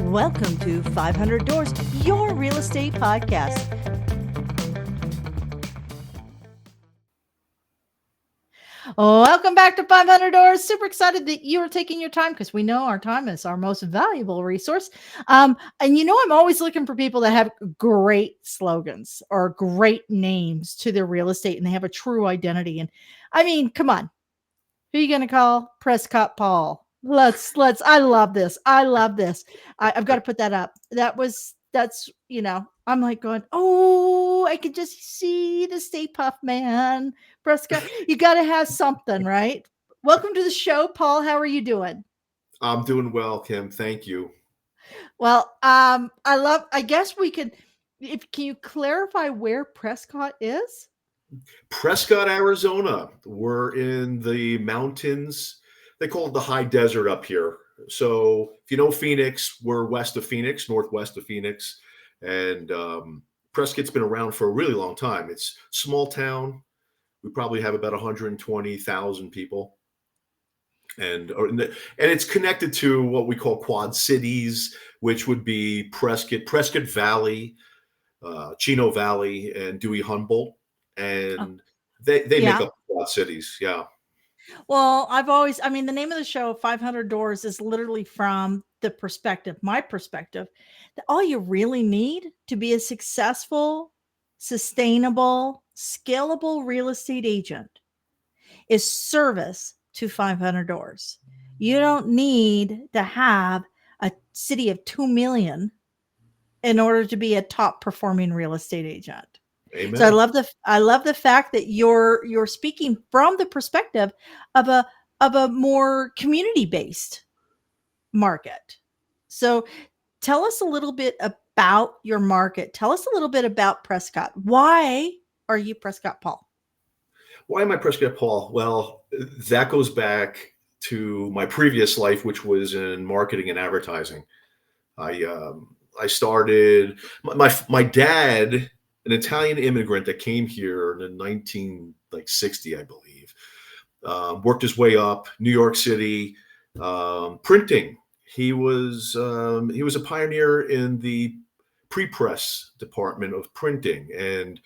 Welcome to 500 Doors, your real estate podcast. Welcome back to 500 Doors. Super excited that you are taking your time because we know our time is our most valuable resource. And I'm always looking for people that have great slogans or great names to their real estate and they have a true identity. And I mean, come on. Who are you going to call? Prescott Paul. I love this. I've got to put that up. I'm like going, oh, I can just see the Stay Puff Man. Prescott, you got to have something, right? Welcome to the show, Paul. How are you doing? I'm doing well, Kim. Thank you. Well, I guess we could, can you clarify where Prescott is? Prescott, Arizona. We're in the mountains. They call it the high desert up here. So if you know Phoenix, we're west of Phoenix, northwest of Phoenix. And Prescott's been around for a really long time. It's a small town. We probably have about 120,000 people. And it's connected to what we call Quad Cities, which would be Prescott Valley, Chino Valley, and Dewey Humboldt. And they make up Quad Cities. Yeah. Well, the name of the show, 500 Doors, is literally from my perspective, that all you really need to be a successful, sustainable, scalable real estate agent is service to 500 Doors. You don't need to have a city of 2 million in order to be a top performing real estate agent. Amen. So I love the fact that you're speaking from the perspective of a more community-based market. So tell us a little bit about your market. Tell us a little bit about Prescott. Why are you Prescott Paul? Why am I Prescott Paul? Well, that goes back to my previous life, which was in marketing and advertising. I started my dad, an Italian immigrant that came here in 1960, I believe, worked his way up New York City, printing. He was a pioneer in the pre-press department of printing, and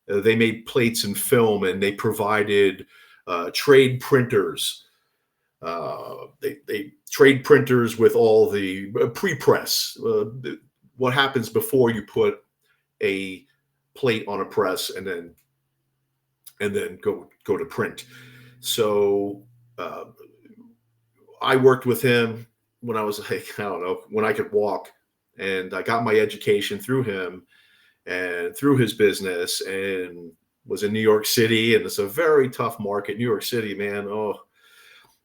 they made plates and film, and they provided trade printers. They trade printers with all the pre-press. What happens before you put a plate on a press and then go to print. So I worked with him when I was when I could walk, and I got my education through him and through his business, and was in New York City, and it's a very tough market. New York City, man.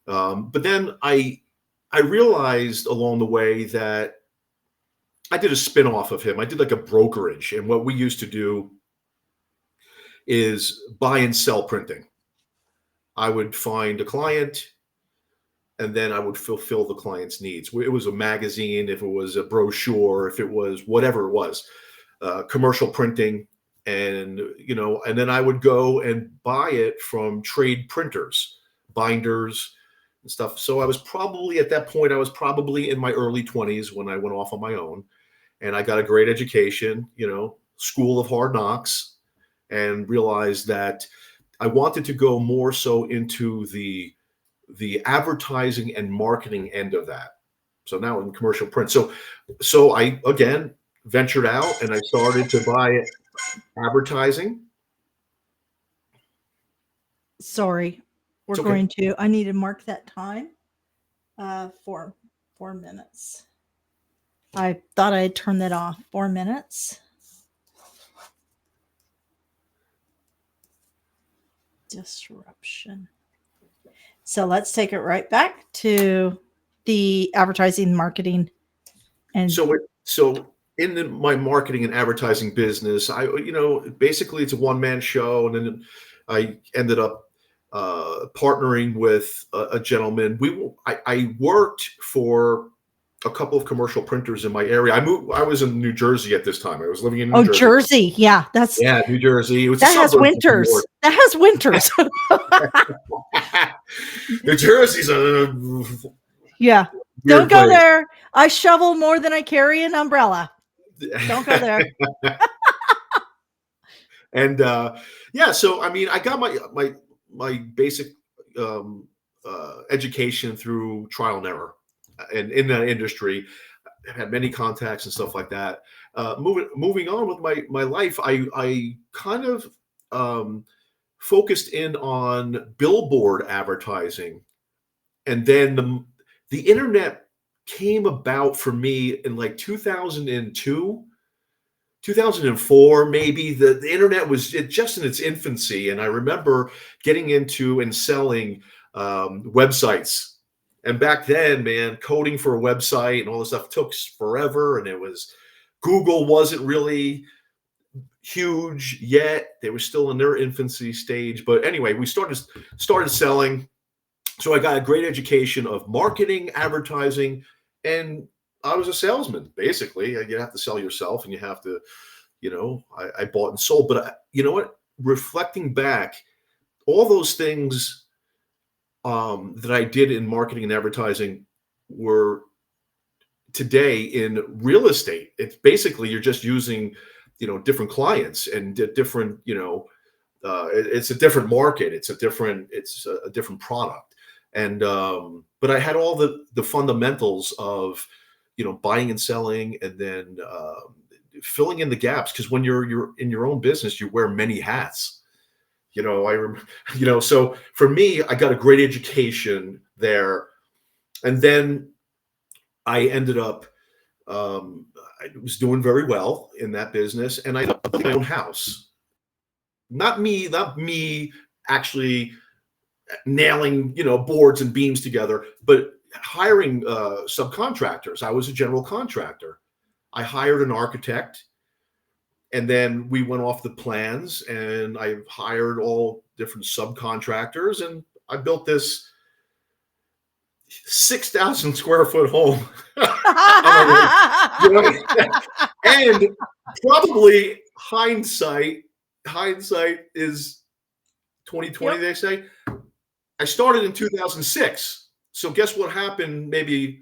But then I realized along the way that I did a spin-off of him. I did like a brokerage. And what we used to do is buy and sell printing. I would find a client, and then I would fulfill the client's needs. It was a magazine, if it was a brochure, if it was whatever it was, commercial printing. And then I would go and buy it from trade printers, binders and stuff. So I was probably at that point, in my early 20s when I went off on my own. And I got a great education, school of hard knocks, and realized that I wanted to go more so into the advertising and marketing end of that. So now in commercial print. So I, again, ventured out and I started to buy advertising. Sorry, I need to mark that time for 4 minutes. I thought I had turned that off. 4 minutes. Disruption. So let's take it right back to the advertising, marketing, and so in my marketing and advertising business, basically it's a one-man show, and then I ended up partnering with a gentleman. I worked for a couple of commercial printers in my area. I was in New Jersey at this time. I was living in New Jersey. Oh, Jersey. Yeah. New Jersey. It was that has winters. New Jersey's yeah. Don't weird go place. there. I shovel more than I carry an umbrella. Don't go there. And yeah, so I mean, I got my basic um, education through trial and error, and in that industry, I've had many contacts and stuff like that. Moving on with my life, I kind of um, focused in on billboard advertising, and then the internet came about for me in like 2002, 2004, maybe. The internet was just in its infancy, and I remember getting into and selling websites. And back then, man, coding for a website and all this stuff took forever, and it was Google wasn't really huge yet. They were still in their infancy stage. But anyway, we started selling. So I got a great education of marketing, advertising, and I was a salesman. Basically, you have to sell yourself, and you have to, I bought and sold. But you know what? Reflecting back, all those things that I did in marketing and advertising were today in real estate. It's basically you're just using, different clients and different, it's a different market. It's a different product. And but I had all the fundamentals of, buying and selling, and then filling in the gaps, because when you're in your own business, you wear many hats. I remember, so for me, I got a great education there, and then I ended up, I was doing very well in that business, and I built my own house. Not me actually nailing, boards and beams together, but hiring subcontractors. I was a general contractor. I hired an architect, and then we went off the plans, and I hired all different subcontractors, and I built this 6,000 square foot home on a lake. You know, and probably hindsight is 2020, Yep. they say. I started in 2006. So guess what happened maybe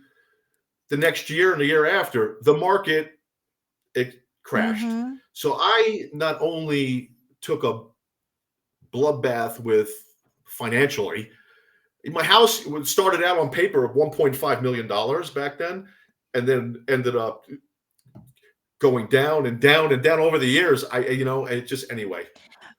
the next year and the year after? The market, it crashed. Mhm. So I not only took a bloodbath with financially, my house started out on paper of $1.5 million back then, and then ended up going down and down and down over the years. It just, anyway.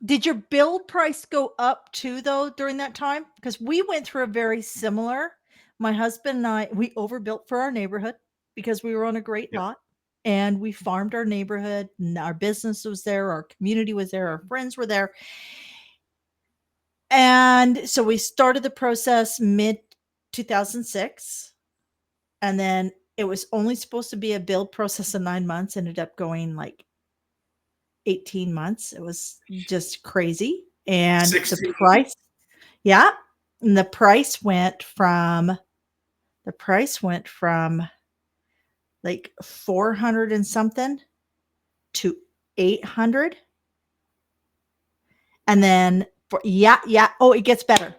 Did your build price go up too, though, during that time? Because we went through a very similar. My husband and I, we overbuilt for our neighborhood because we were on a great Yeah. lot, and we farmed our neighborhood, and our business was there, our community was there, our friends were there. And so we started the process mid 2006, and then it was only supposed to be a build process of 9 months, ended up going like 18 months. It was just crazy. And the 16. price, yeah, and the price went from like 400 and something to 800. And then yeah, oh, it gets better.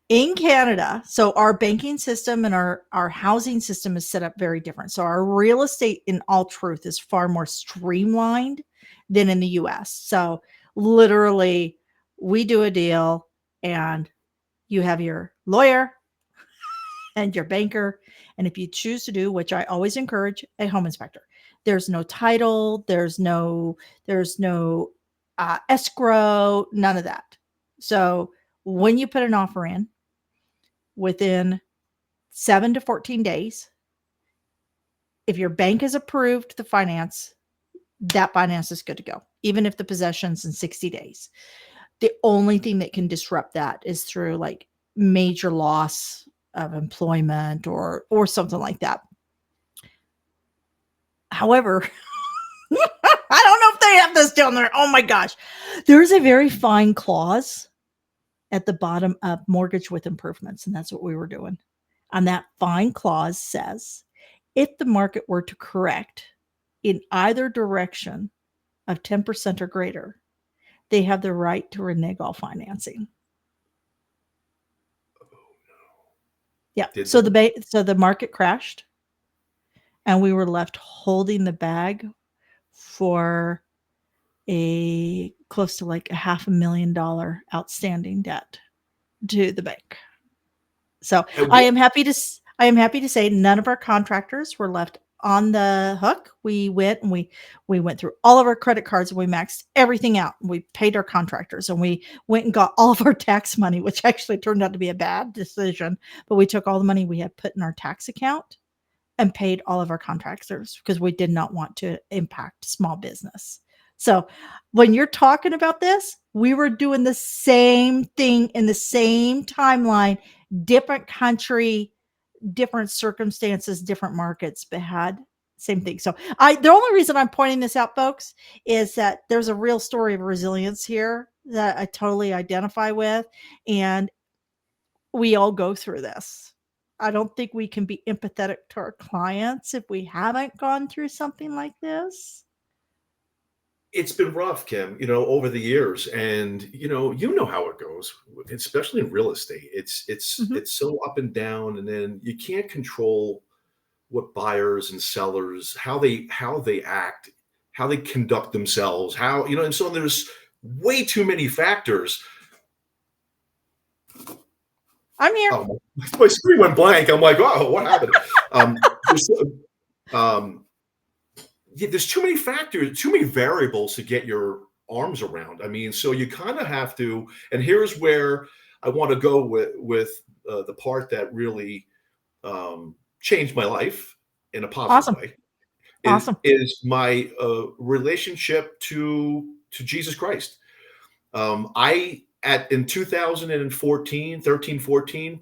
In Canada, so our banking system and our housing system is set up very different. So our real estate, in all truth, is far more streamlined than in the US. So literally, we do a deal, and you have your lawyer and your banker, and if you choose to do, which I always encourage, a home inspector. There's no title, there's no escrow, none of that. So when you put an offer in, within 7 to 14 days, if your bank has approved the finance, that finance is good to go, even if the possession's in 60 days. The only thing that can disrupt that is through like major loss of employment or something like that. However, I don't know if they have this down there. Oh my gosh. There's a very fine clause at the bottom of mortgage with improvements, and that's what we were doing. And that fine clause says, if the market were to correct in either direction of 10% or greater, they have the right to renege all financing. Yeah. Did So they? so the market crashed, and we were left holding the bag for a close to like a $500,000 outstanding debt to the bank. So And what, I am happy to say none of our contractors were left on the hook. We went and we went through all of our credit cards and we maxed everything out. We paid our contractors and we went and got all of our tax money, which actually turned out to be a bad decision. But we took all the money we had put in our tax account and paid all of our contractors because we did not want to impact small business. So when you're talking about this, we were doing the same thing in the same timeline, different country, different circumstances, different markets, but had same thing. So the only reason I'm pointing this out, folks, is that there's a real story of resilience here that I totally identify with. And we all go through this. I don't think we can be empathetic to our clients if we haven't gone through something like this. it's been rough, Kim, over the years, and you know how it goes, especially in real estate. It's Mhm. it's so up and down, and then you can't control what buyers and sellers, how they act, how they conduct themselves, and so there's way too many factors. I'm here. Oh, my screen went blank. I'm like, oh, what happened? There's, um, yeah, there's too many factors, too many variables to get your arms around. I mean, so you kind of have to. And here's where I want to go with the part that really changed my life in a positive Awesome. way. is Awesome. is my relationship to Jesus Christ. I at in 2014, 13, 14,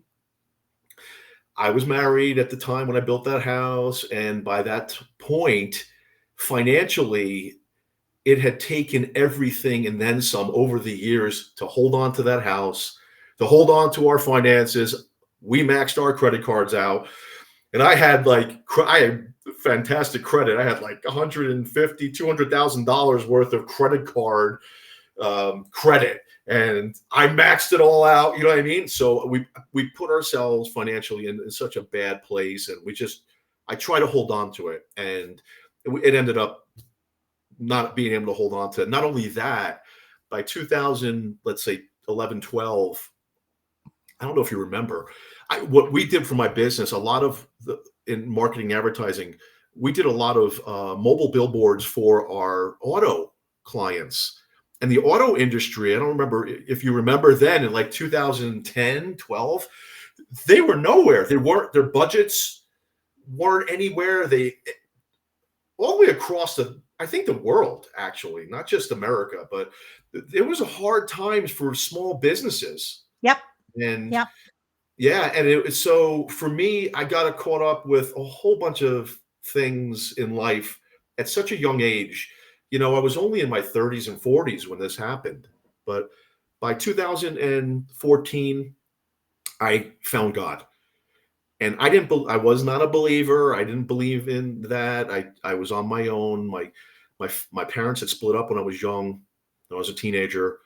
I was married at the time when I built that house, and by that point, financially, it had taken everything and then some over the years to hold on to that house, to hold on to our finances. We maxed our credit cards out, and I had fantastic credit. I had like 150, $200,000 worth of credit card credit, and I maxed it all out. You know what I mean? So we put ourselves financially in such a bad place, and I try to hold on to it, and it ended up not being able to hold on to it. Not only that, by 2000, let's say 11, 12, I don't know if you remember, what we did for my business, a lot of in marketing advertising, we did a lot of mobile billboards for our auto clients. And the auto industry, I don't remember if you remember then in like 2010, 12, they were nowhere. Their budgets weren't anywhere. They all the way across I think the world, actually, not just America, but it was a hard times for small businesses. Yep. And Yep. yeah, and so for me, I got caught up with a whole bunch of things in life at such a young age. I was only in my 30s and 40s when this happened, but by 2014, I found God. And I was not a believer. I didn't believe in that. I was on my own. My parents had split up when I was young. When I was a teenager.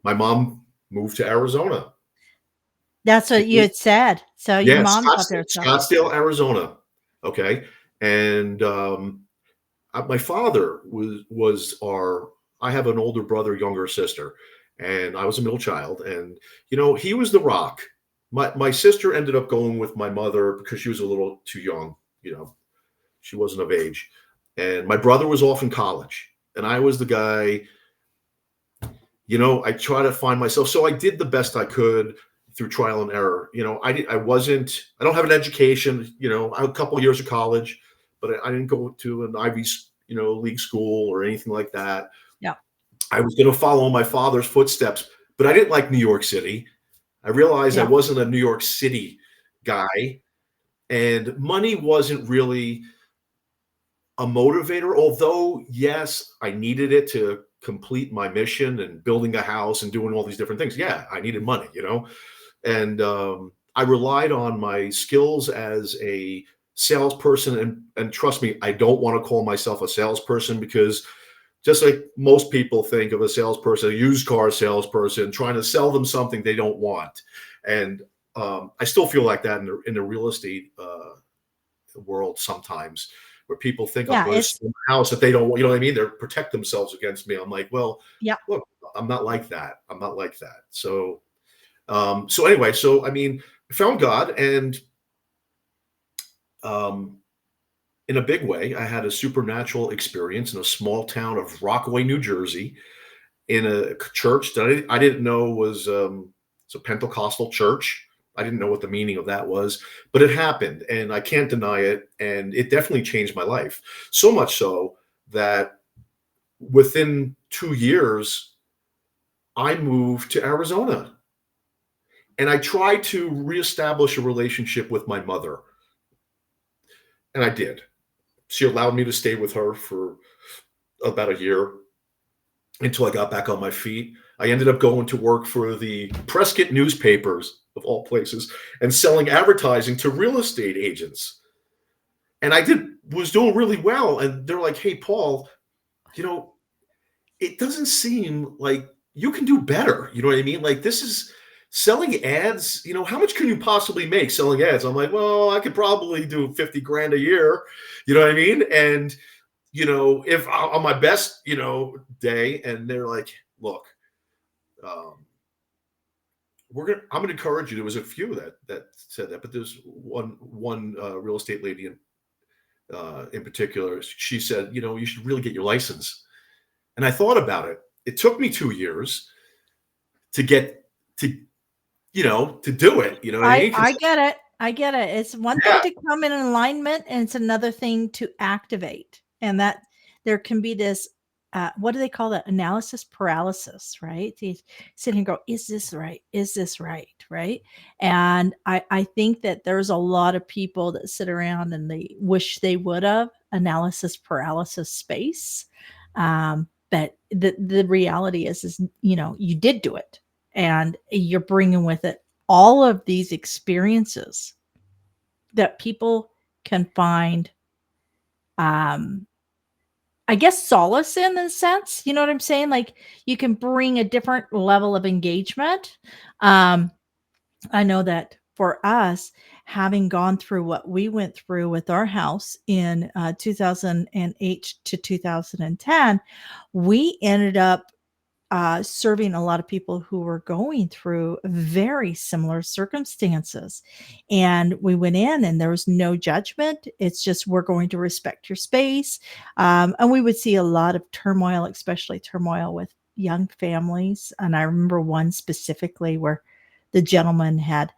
My mom moved to Arizona. That's She what you had said. So your Yeah, mom's out there. So Scottsdale, Arizona. Okay, and my father was our. I have an older brother, younger sister, and I was a middle child. And he was the rock. My sister ended up going with my mother because she was a little too young. She wasn't of age, and my brother was off in college, and I was the guy. I try to find myself. So I did the best I could through trial and error. I don't have an education, I had a couple of years of college, but I didn't go to an Ivy, league school or anything like that. yeah. I was going to follow in my father's footsteps, but I didn't like New York City. I realized I Yeah. wasn't a New York City guy, and money wasn't really a motivator, although yes, I needed it to complete my mission and building a house and doing all these different things. Yeah, I needed money, and I relied on my skills as a salesperson. And trust me, I don't want to call myself a salesperson, because just like most people think of a salesperson, a used car salesperson trying to sell them something they don't want. And I still feel like that in the real estate world sometimes, where people think I'll Yeah, go to it's some house that they don't, you know what I mean? They're protect themselves against me. I'm like, well, yeah. look, I'm not like that. I'm not like that. So, so anyway, so I mean, I found God, and um, in a big way, I had a supernatural experience in a small town of Rockaway, New Jersey, in a church that I didn't know was it's a Pentecostal church. I didn't know what the meaning of that was, but it happened, and I can't deny it. And it definitely changed my life. So much so that within 2 years, I moved to Arizona, and I tried to reestablish a relationship with my mother, and I did. She allowed me to stay with her for about a year until I got back on my feet. I ended up going to work for the Prescott newspapers, of all places, and selling advertising to real estate agents. And I did was doing really well. And they're like, "Hey, Paul, you know, it doesn't seem like you can do better." You know what I mean? Like, this is selling ads. You know, how much can you possibly make selling ads? I'm like, well, I could probably do 50 grand a year. You know what I mean? And if on my best, day, and they're like, look, um, I'm gonna encourage you. There was a few that said that, but there's one real estate lady in particular. She said, you should really get your license. And I thought about it. It took me 2 years to get to to do it. You know what I mean? I get it. I get it. It's one thing Yeah, to come in alignment, and it's another thing to activate. And that there can be this, what do they call that? Analysis paralysis, right? You sit here and go, is this right? Is this right? Right. And I think that there's a lot of people that sit around and they wish they would have analysis paralysis space. But the reality is, you did do it, and you're bringing with it all of these experiences that people can find, um I guess, solace in a sense. You know what I'm saying? Like, you can bring a different level of engagement. um I know that for us, having gone through what we went through with our house in 2008 to 2010, we ended up serving a lot of people who were going through very similar circumstances. And we went in, and there was no judgment. It's just, we're going to respect your space. And we would see a lot of turmoil, especially turmoil with young families. And I remember one specifically where the gentleman had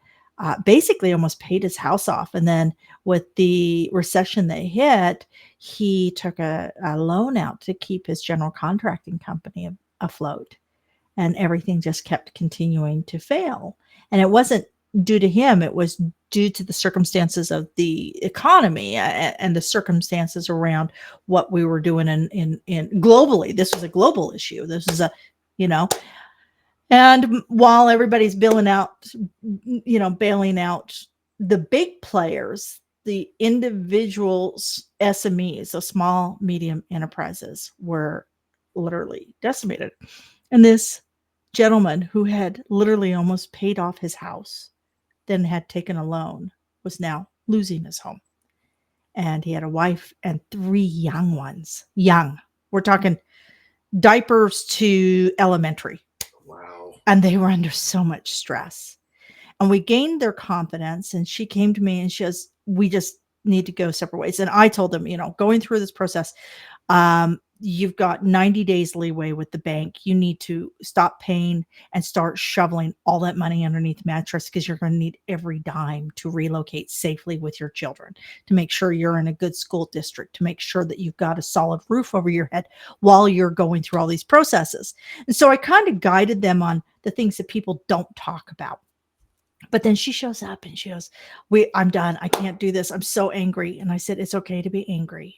basically almost paid his house off. And then with the recession that hit, he took a loan out to keep his general contracting company afloat, and everything just kept continuing to fail. And it wasn't due to him, it was due to the circumstances of the economy, and the circumstances around what we were doing in globally. This was a global issue. This is a, you know, and while everybody's bailing out the big players, the individuals, SMEs, the small, medium enterprises, were literally decimated. And this gentleman who had literally almost paid off his house, then had taken a loan, was now losing his home. And he had a wife and 3 young ones. Young. We're talking diapers to elementary. wow. And they were under so much stress. And we gained their confidence. And she came to me and she goes, we just need to go separate ways. And I told them, going through this process, you've got 90 days leeway with the bank. You need to stop paying and start shoveling all that money underneath the mattress, because you're going to need every dime to relocate safely with your children, to make sure you're in a good school district, to make sure that you've got a solid roof over your head while you're going through all these processes. And so I kind of guided them on the things that people don't talk about. But then she shows up and she goes, I'm done. I can't do this. I'm so angry. And I said, it's okay to be angry.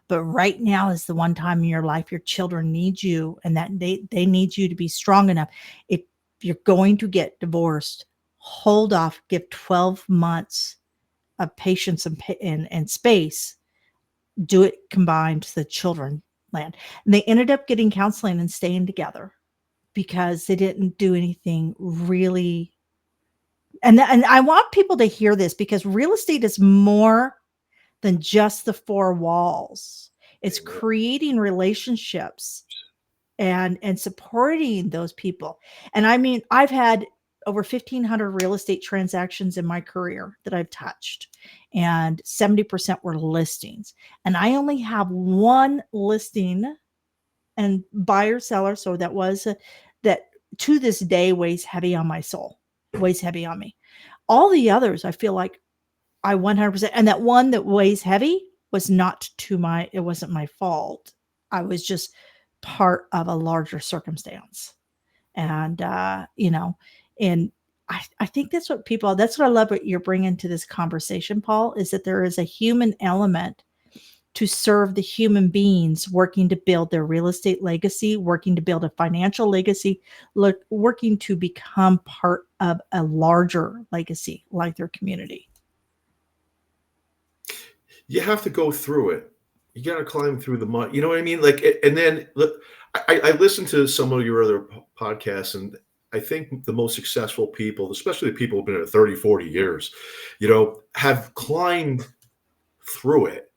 But right now is the one time in your life your children need you, and that they need you to be strong enough. If you're going to get divorced, hold off, give 12 months of patience and space. Do it combined so the children land. And they ended up getting counseling and staying together because they didn't do anything really And I want people to hear this, because real estate is more than just the four walls. It's Amen. creating relationships and supporting those people. And I mean, I've had over 1,500 real estate transactions in my career that I've touched, and 70% were listings. And I only have one listing and buyer seller. So that was that to this day weighs heavy on my soul, weighs heavy on me. All the others, I feel like I 100%, and that one that weighs heavy was not to my, it wasn't my fault. I was just part of a larger circumstance. And, and I think that's what people, that's what I love what you're bringing to this conversation, Paul, is that there is a human element to serve the human beings working to build their real estate legacy, working to build a financial legacy, working to become part of a larger legacy like their community. You have to go through it. You got to climb through the mud. You know what I mean? Like, and then look, I listened to some of your other podcasts, and I think the most successful people, especially the people who've been at 30, 40 years, have climbed through it,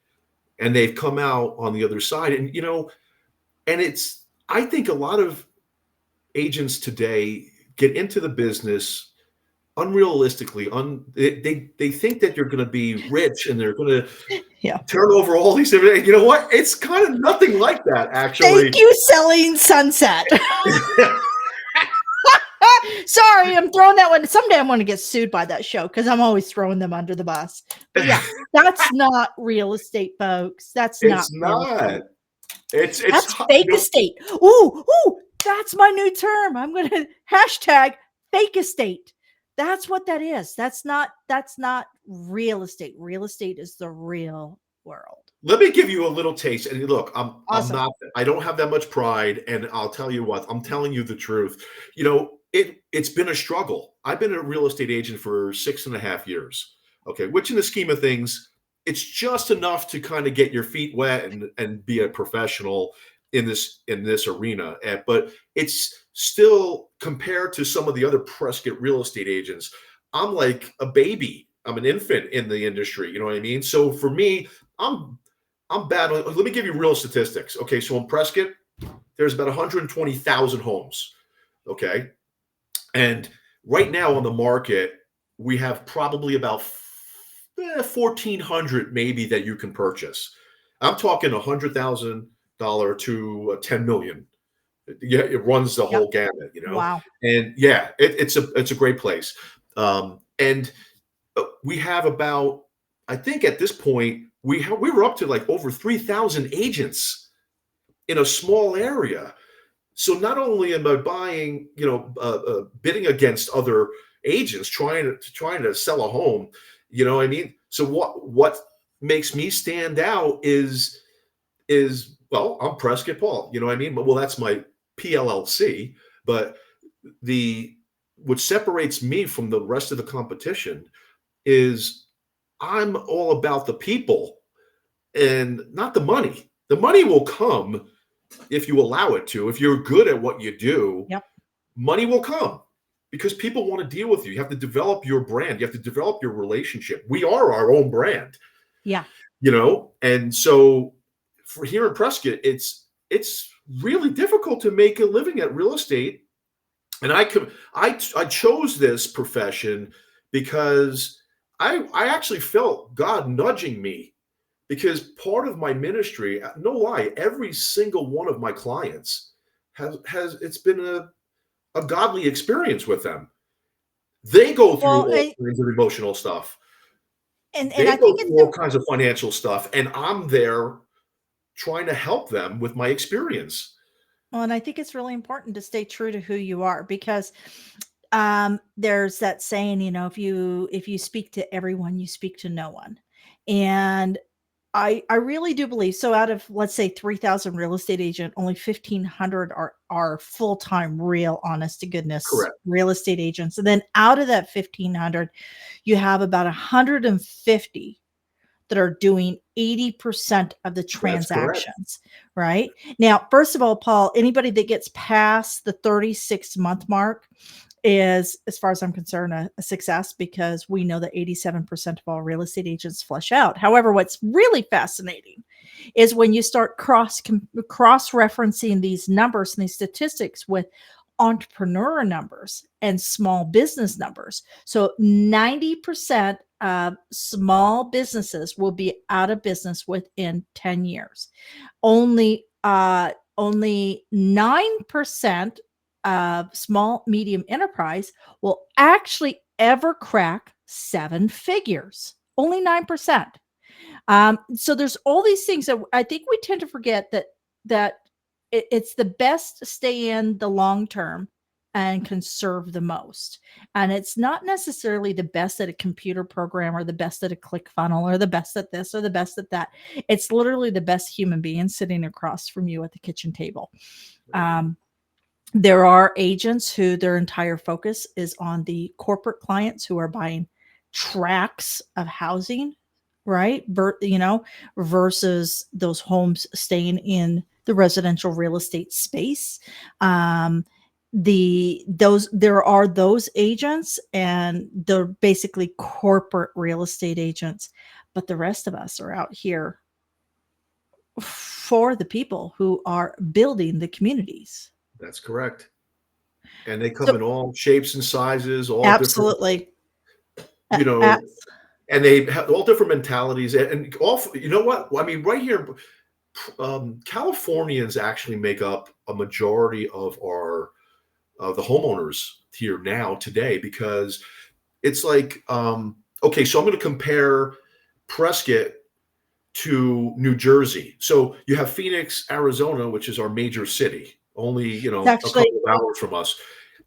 and they've come out on the other side. And, and I think a lot of agents today get into the business unrealistically. They think that you're going to be rich and they're going to turn over all these different. You know what? It's kind of nothing like that, actually. Thank you, Selling Sunset. Sorry, I'm throwing that one. Someday I'm going to get sued by that show, because I'm always throwing them under the bus. But yeah, that's not real estate, folks. That's not. It's not. It's that's fake estate. Ooh, that's my new term. I'm going to hashtag fake estate. That's what that is. That's not real estate. Real estate is the real world. Let me give you a little taste. And look, Awesome. I don't have that much pride. And I'll tell you what, I'm telling you the truth. It's been a struggle. I've been a real estate agent for 6.5 years. Okay. Which in the scheme of things, it's just enough to kind of get your feet wet and be a professional in this arena. But it's still, compared to some of the other Prescott real estate agents, I'm like a baby. I'm an infant in the industry. You know what I mean? So for me, I'm battling. Let me give you real statistics. Okay. So in Prescott, there's about 120,000 homes. Okay. And right now on the market, we have probably about 1,400 maybe that you can purchase. I'm talking $100,000 to $10 million. Yeah, it runs the whole gamut, Wow. And yeah, it's a great place. And we have about, I think at this point, we were up to like over 3,000 agents in a small area. So not only am I buying, bidding against other agents trying to sell a home, you know what I mean? So what makes me stand out is well, I'm Prescott Paul, you know what I mean? Well, that's my PLLC, but what separates me from the rest of the competition is I'm all about the people and not the money. The money will come if you allow it to. If you're good at what you do, money will come because people want to deal with you. You have to develop your brand. You have to develop your relationship. We are our own brand. Yeah. And so for here in Prescott, it's really difficult to make a living at real estate. And I chose this profession because I actually felt God nudging me, because part of my ministry, no lie, every single one of my clients has it's been a godly experience with them. They go through all kinds of emotional stuff. And they I go think through all kinds of financial stuff, and I'm there trying to help them with my experience. Well, and I think it's really important to stay true to who you are, because there's that saying, if you speak to everyone, you speak to no one. And I really do believe so. Out of, let's say, 3,000 real estate agent, only 1,500 are full-time, real, honest to goodness real estate agents. And then out of that 1,500, you have about 150 that are doing 80% of the transactions, right? Now, first of all, Paul, anybody that gets past the 36-month mark is, as far as I'm concerned, a success, because we know that 87% of all real estate agents flush out. However, what's really fascinating is when you start cross referencing these numbers and these statistics with entrepreneur numbers and small business numbers. So 90% of small businesses will be out of business within 10 years. Only 9% of small medium enterprise will actually ever crack seven figures. Only 9%. So there's all these things that I think we tend to forget, that it's the best to stay in the long term and conserve the most. And it's not necessarily the best at a computer program, or the best at a click funnel, or the best at this, or the best at that. It's literally the best human being sitting across from you at the kitchen table. There are agents who their entire focus is on the corporate clients who are buying tracts of housing, right? Versus those homes staying in the residential real estate space. There are those agents, and they're basically corporate real estate agents, but the rest of us are out here for the people who are building the communities. That's correct. And they come So in all shapes and sizes, all different, absolutely. you know, and they have all different mentalities, and all, you know what? I mean, right here, Californians actually make up a majority of our the homeowners here now today, because it's like, okay, so I'm going to compare Prescott to New Jersey. So you have Phoenix, Arizona, which is our major city, only, It's a actually couple of hours from us.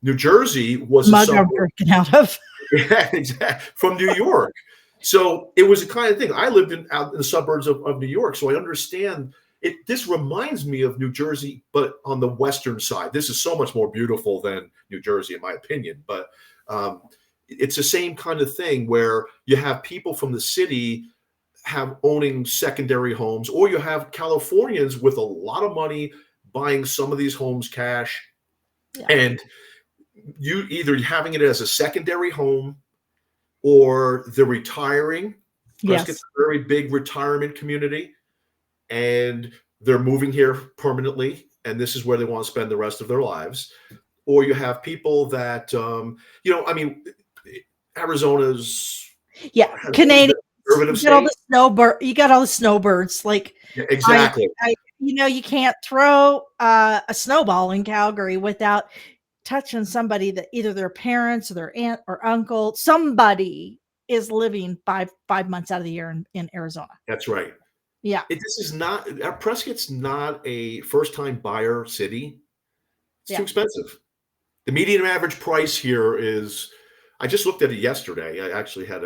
New Jersey was a mug I'm suburb. drinking out of. Yeah, exactly. From New York. So it was a kind of thing. I lived out in the suburbs of New York, so I understand it. This reminds me of New Jersey, but on the western side. This is so much more beautiful than New Jersey, in my opinion. But it's the same kind of thing where you have people from the city owning secondary homes, or you have Californians with a lot of money buying some of these homes cash, Yeah. and you either having it as a secondary home, or they're retiring. Prescott's Yes. a very big retirement community, and they're moving here permanently, and this is where they want to spend the rest of their lives. Or you have people that, I mean, Arizona's Yeah. has always Canadian. been a conservative You got all state. the snowbird. You got all the snowbirds. Like Yeah, I, exactly. you can't throw a snowball in Calgary without touching somebody that either their parents or their aunt or uncle, somebody is living five months out of the year in Arizona. That's right. Yeah. This is not, Prescott's not a first time buyer city. It's too Yeah. expensive. The median average price here is, I just looked at it yesterday. I actually had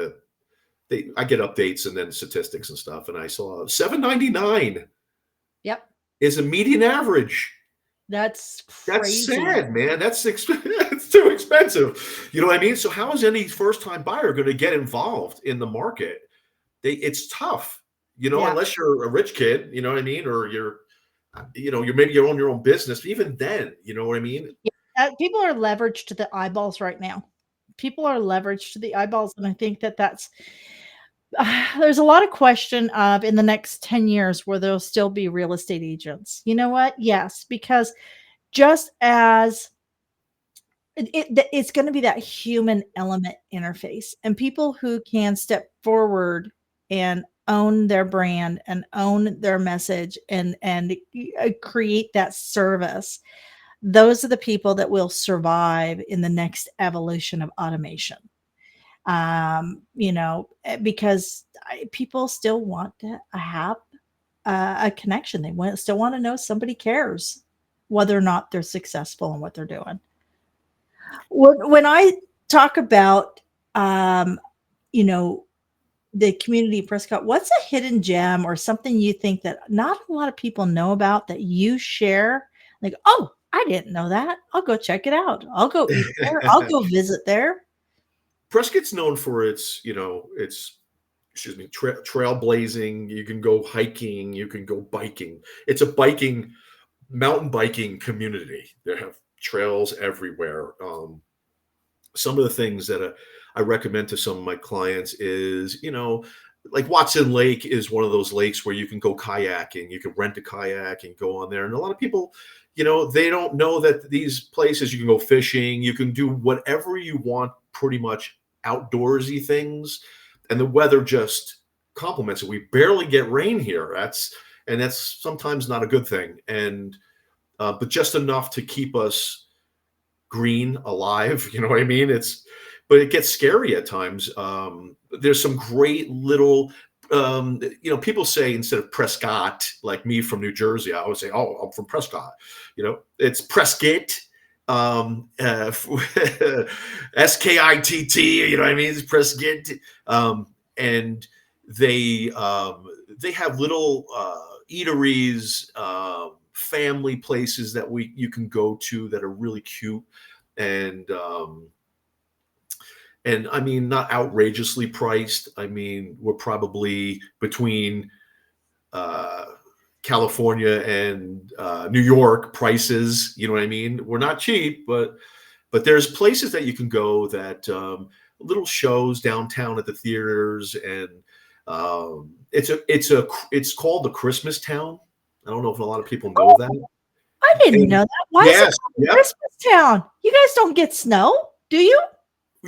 I get updates and then statistics and stuff, and I saw 799 Yep. is a median average. That's That's crazy. sad, man. It's too expensive. You know what I mean? So how is any first time buyer going to get involved in the market? It's tough, Yeah. unless you're a rich kid, you know what I mean, or you own your own business. Even then, you know what I mean? People are leveraged to the eyeballs right now. People are leveraged to the eyeballs, and I think that's there's a lot of question of, in the next 10 years, where there'll still be real estate agents. You know what? Yes, because just as it's going to be that human element interface, and people who can step forward and own their brand and own their message, and create that service. Those are the people that will survive in the next evolution of automation. Because people still want to have a connection. They still want to know somebody cares, whether or not they're successful in what they're doing. When I talk about, um, you know, the community of Prescott, what's a hidden gem or something you think that not a lot of people know about that you share? Like, oh, I didn't know that. I'll go check it out. I'll go eat there. I'll go visit there. Prescott's known for its excuse me, trailblazing. You can go hiking, you can go biking. It's a mountain biking community. They have trails everywhere. some of the things that I recommend to some of my clients is, like Watson Lake is one of those lakes where you can go kayaking. You can rent a kayak and go on there. And a lot of people, they don't know that these places you can go fishing, you can do whatever you want, pretty much outdoorsy things, and the weather just complements it. We barely get rain here. That's sometimes not a good thing. And but just enough to keep us green, alive. You know what I mean? But it gets scary at times. There's some great little, people say instead of Prescott, like me from New Jersey, I always say, "Oh, I'm from Prescott." It's Prescott, Skitt. You know what I mean? It's Prescott, and they have little eateries, family places that you can go to that are really cute, and I mean, not outrageously priced. I mean, we're probably between California and New York prices. You know what I mean? We're not cheap, but there's places that you can go that little shows downtown at the theaters, and it's called the Christmas Town. I don't know if a lot of people know that. I didn't know that. Why is it Yes, called Christmas Town? You guys don't get snow, do you?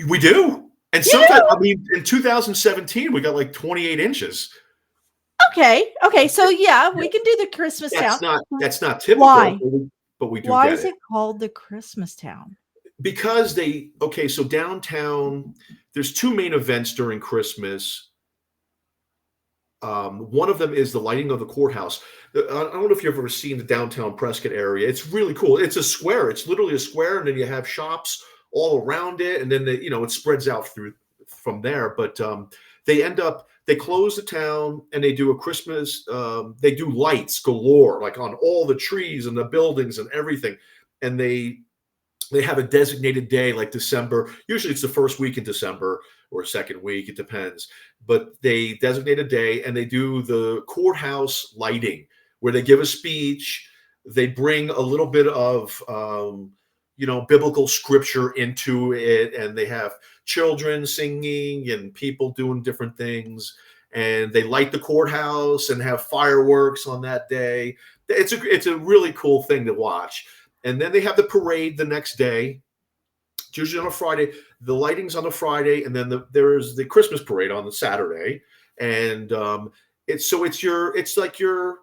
we do. And You sometimes, do? I mean, in 2017, we got like 28 inches. Okay. So yeah, we can do the Christmas Town. That's not typical. Why? But we do Why get is it called the Christmas Town? because so downtown, there's two main events during Christmas. One of them is the lighting of the courthouse. I don't know if you've ever seen the downtown Prescott area. It's really cool. It's a square. It's literally a square, and then you have shops all around it, and then it spreads out through from there. But they close the town, and they do a Christmas. They do lights galore, like on all the trees and the buildings and everything, and they have a designated day like December. Usually it's the first week in December or second week, it depends. But they designate a day, and they do the courthouse lighting where they give a speech. They bring a little bit of biblical scripture into it, and they have children singing and people doing different things. And they light the courthouse and have fireworks on that day. It's a really cool thing to watch. And then they have the parade the next day. It's usually on a Friday. The lighting's on a Friday, and then there's the Christmas parade on the Saturday. And it's like your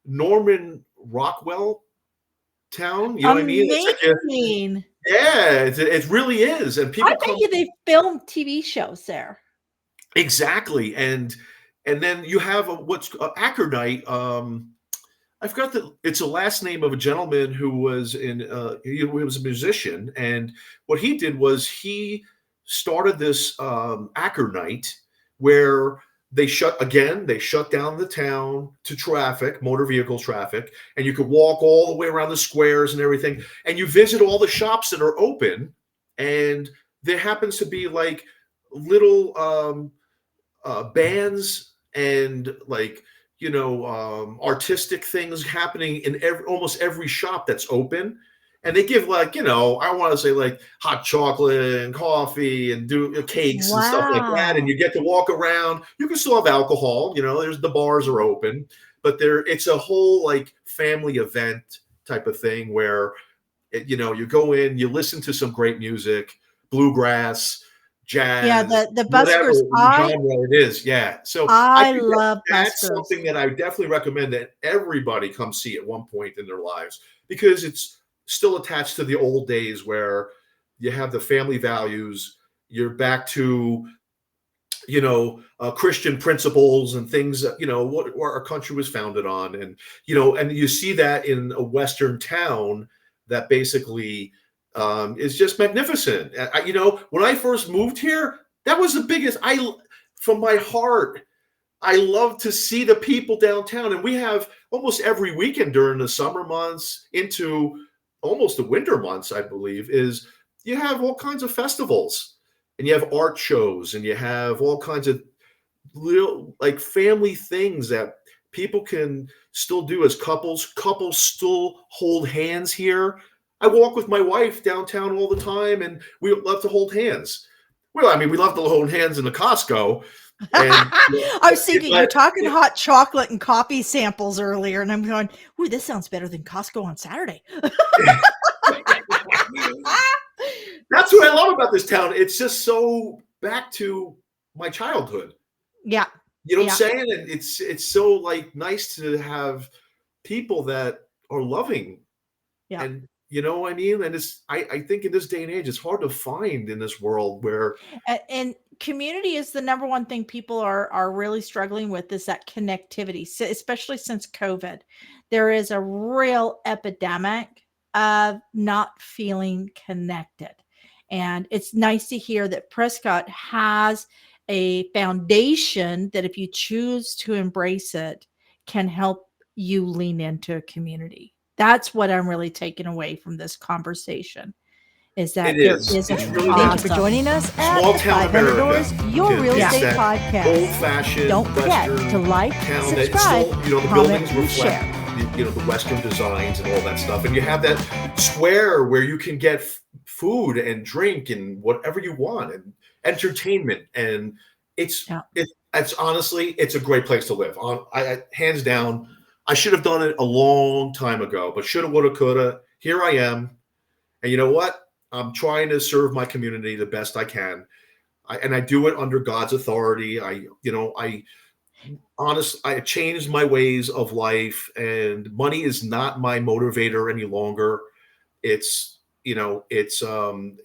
Norman Rockwell town. You know what I mean? Amazing. It really is. And people I bet you they film TV shows there. Exactly. And then you have what's Acker Night. I forgot that it's a last name of a gentleman who was he was a musician, and what he did was he started this Acker Night where they shut down the town to traffic, motor vehicle traffic, and you could walk all the way around the squares and everything, and you visit all the shops that are open, and there happens to be like little bands and like artistic things happening in almost every shop that's open. And they give I want to say like hot chocolate and coffee and do cakes and stuff like that. And you get to walk around. You can still have alcohol, there's the bars are open, but it's a whole like family event type of thing where, you go in, you listen to some great music, bluegrass, jazz, the Buskers genre it is. Yeah. So I love that's Buskers. something that I definitely recommend that everybody come see at one point in their lives, because it's still attached to the old days where you have the family values. You're back to, Christian principles and things that, what our country was founded on. And, and you see that in a Western town that basically is just magnificent. When I first moved here, that was the biggest. From my heart, I love to see the people downtown, and we have almost every weekend during the summer months into almost the winter months, I believe, is you have all kinds of festivals, and you have art shows, and you have all kinds of little like family things that people can still do as couples. Couples still hold hands here. I walk with my wife downtown all the time, and we love to hold hands. Well, I mean, we love to hold hands in the Costco, and I was thinking you're but talking hot chocolate and coffee samples earlier, and I'm going, "Ooh, this sounds better than Costco on Saturday." that's what I love about this town. It's just so back to my childhood. Yeah, You know what I'm yeah, saying? And it's so like nice to have people that are loving, yeah. and you know what I mean? And I think in this day and age, it's hard to find in this world where And community is the number one thing people are really struggling with, is that connectivity, especially since COVID. There is a real epidemic of not feeling connected. And it's nice to hear that Prescott has a foundation that, if you choose to embrace it, can help you lean into a community. That's what I'm really taking away from this conversation, is it that there is. is a It's really thank that you for joining us at small the town 500 America, Doors, your Kim. real It's estate that podcast. old-fashioned Don't forget Western to like, town that it's subscribe, still, you know, the comment, buildings and reflect, share. you know, the Western designs and all that stuff. And you have that square where you can get food and drink and whatever you want and entertainment. And it's, Yeah. it's honestly, it's a great place to live. Hands down, I should have done it a long time ago, but shoulda, woulda, coulda. Here I am. And you know what? I'm trying to serve my community the best I can. And I do it under God's authority. I changed my ways of life, and money is not my motivator any longer. It's, you know, it's the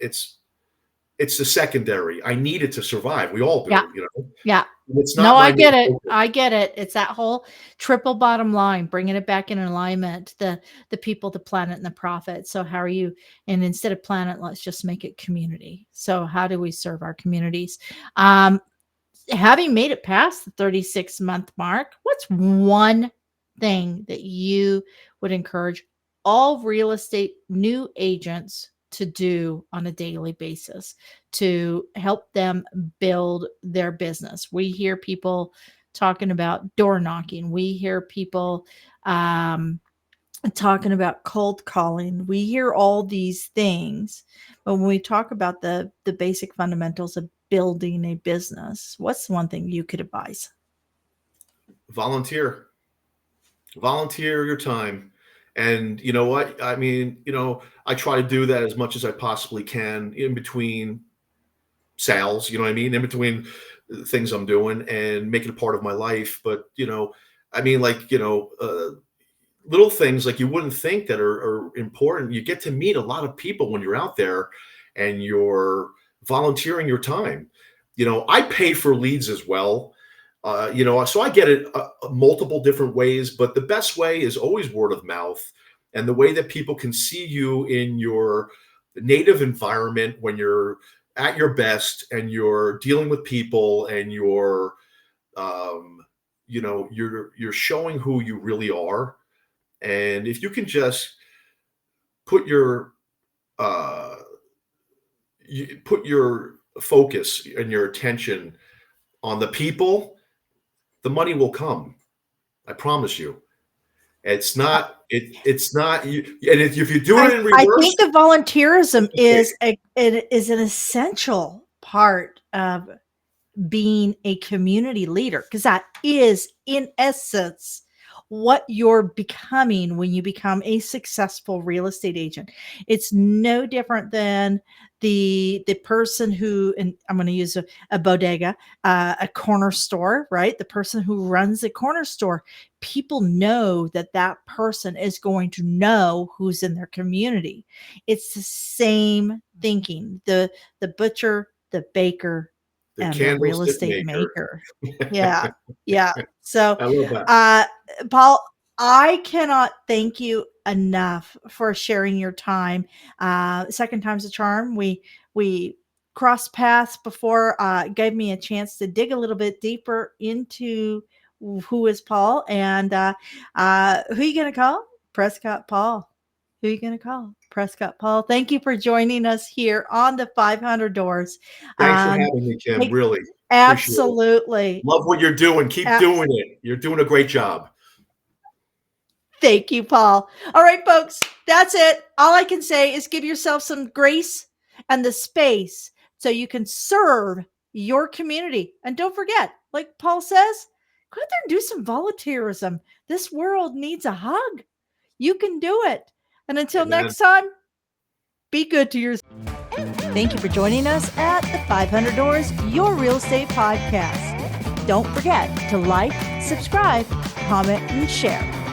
secondary. I need it to survive. We all Yeah. do, you know. Yeah. It's No, not I my main get it. focus. I get it. It's that whole triple bottom line, bringing it back in alignment, the people, the planet, and the profit. So how are you? And instead of planet, let's just make it community. So how do we serve our communities? Um, Having made it past the 36-month mark, what's one thing that you would encourage all real estate new agents to do on a daily basis to help them build their business? We hear people talking about door knocking. We hear people talking about cold calling. We hear all these things, but when we talk about the basic fundamentals of building a business, what's one thing you could advise? Volunteer. Volunteer your time. And you know what? I mean, you know, I try to do that as much as I possibly can in between sales, you know what I mean? In between things I'm doing and make it a part of my life. But, you know, I mean, like, you know, little things like you wouldn't think that are important. You get to meet a lot of people when you're out there and you're volunteering your time. You know, I pay for leads as well. You know, so I get it multiple different ways, but the best way is always word of mouth, and the way that people can see you in your native environment when you're at your best and you're dealing with people and you're, um, you know, you're showing who you really are. And if you can just put your uh, you put your focus and your attention on the people, the money will come. I promise you. It's not you. And if you do it in I reverse, think the volunteerism it's a mistake. it is an essential part of being a community leader, because that is in essence what you're becoming when you become a successful real estate agent. It's no different than the person who, and I'm going to use a bodega, a corner store, right? The person who runs a corner store, people know that that person is going to know who's in their community. It's the same thinking. The butcher, the baker, The and the real candlestick estate maker. maker. Yeah. Yeah. So, I love that. uh, Paul, I cannot thank you enough for sharing your time. Second time's a charm. We crossed paths before, gave me a chance to dig a little bit deeper into who is Paul, and who you gonna call? Prescott Paul. Who you gonna call? Prescott Paul. Thank you for joining us here on the 500 Doors. Thanks for Um, having me, Kim. take Really appreciate it. Absolutely. Love what you're doing. Keep Uh, doing it. You're doing a great job. Thank you, Paul. All right, folks. That's it. All I can say is give yourself some grace and the space so you can serve your community. And don't forget, like Paul says, go out there and do some volunteerism. This world needs a hug. You can do it. And until Amen. next time, be good to yourself. Thank you for joining us at the 500 Doors Your Real Estate Podcast. Don't forget to like, subscribe, comment, and share.